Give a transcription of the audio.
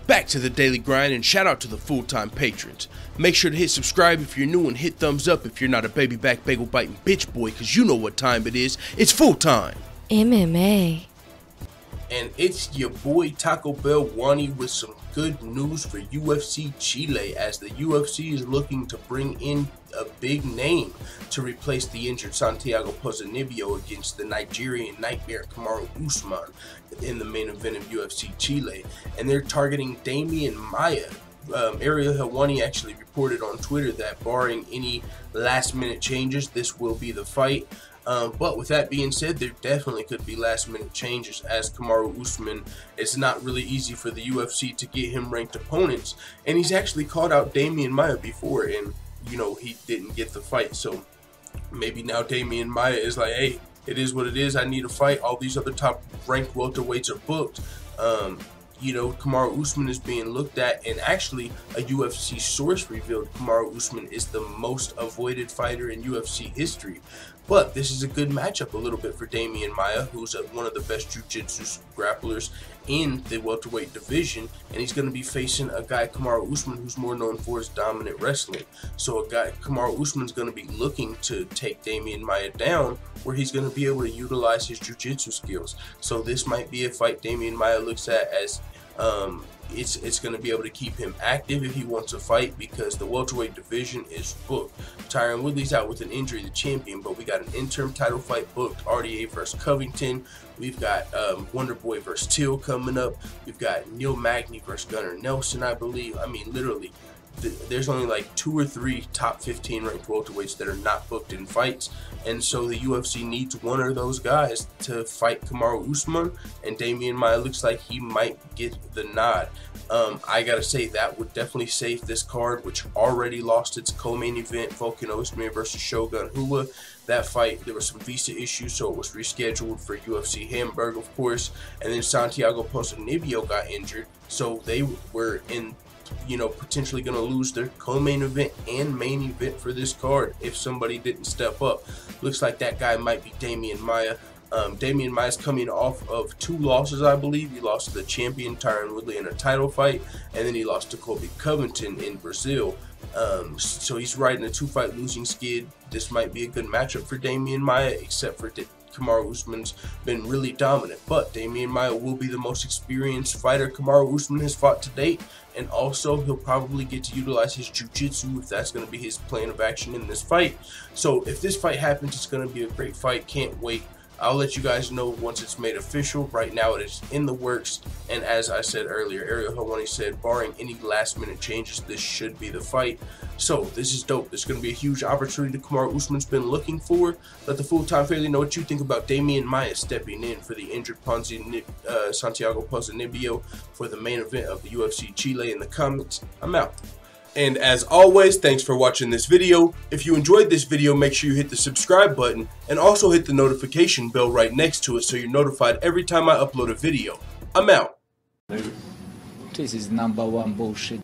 Back to the daily grind, and shout out to the full-time patrons. Make sure to hit subscribe if you're new and hit thumbs up if you're not a baby back bagel biting bitch boy, cause you know what time it is. It's full time. MMA. And it's your boy Taco Bell Wani with some good news for UFC Chile, as the UFC is looking to bring in a big name to replace the injured Santiago Ponzinibbio against the Nigerian nightmare Kamaru Usman in the main event of UFC Chile. And they're targeting Demian Maia. Ariel Helwani actually reported on Twitter that barring any last minute changes, this will be the fight. But with that being said, there definitely could be last minute changes, as Kamaru Usman, it's not really easy for the UFC to get him ranked opponents, and he's actually called out Demian Maia before, and you know, he didn't get the fight. So maybe now Demian Maia is like, hey, it is what it is, I need a fight, all these other top ranked welterweights are booked. You know, Kamaru Usman is being looked at, and actually a UFC source revealed Kamaru Usman is the most avoided fighter in UFC history. But this is a good matchup a little bit for Demian Maia, who's one of the best jiu-jitsu grapplers in the welterweight division, and he's going to be facing a guy, Kamaru Usman, who's more known for his dominant wrestling. So a guy, Kamaru Usman's going to be looking to take Demian Maia down, where he's going to be able to utilize his jiu-jitsu skills. So this might be a fight Demian Maia looks at as it's going to be able to keep him active if he wants to fight, because the welterweight division is booked. Tyron Woodley's out with an injury, the champion, but we got an interim title fight booked, RDA versus Covington. We've got Wonder Boy versus Till coming up. We've got Neil Magny versus Gunnar Nelson, I believe. I mean, literally, there's only like 2 or 3 top 15 ranked welterweights that are not booked in fights, and so the UFC needs one of those guys to fight Kamaru Usman, and Demian Maia looks like he might get the nod. I gotta say, that would definitely save this card, which already lost its co-main event, Volkan Ozdemir versus Shogun Rua. That fight, there were some visa issues, so it was rescheduled for UFC Hamburg, of course, and then Santiago Ponzinibbio got injured, so they were in, you know, potentially going to lose their co-main event and main event for this card if somebody didn't step up. Looks like that guy might be Demian Maia. Demian Maia is coming off of 2 losses, I believe. He lost to the champion Tyron Woodley in a title fight, and then he lost to Colby Covington in Brazil. So he's riding a 2-fight losing skid. This might be a good matchup for Demian Maia, except for Kamaru Usman's been really dominant. But Demian Maia will be the most experienced fighter Kamaru Usman has fought to date, and also he'll probably get to utilize his jiu-jitsu if that's going to be his plan of action in this fight. So if this fight happens, it's going to be a great fight. Can't wait. I'll let you guys know once it's made official. Right now it is in the works, and as I said earlier, Ariel Helwani said barring any last minute changes, this should be the fight. So this is dope. This is going to be a huge opportunity Kamaru Usman's been looking for. Let the full-time family know what you think about Demian Maia stepping in for the injured Santiago Ponzinibbio for the main event of the UFC Chile in the comments. I'm out. And as always, thanks for watching this video. If you enjoyed this video, make sure you hit the subscribe button and also hit the notification bell right next to it so you're notified every time I upload a video. I'm out. This is #1 bullshit.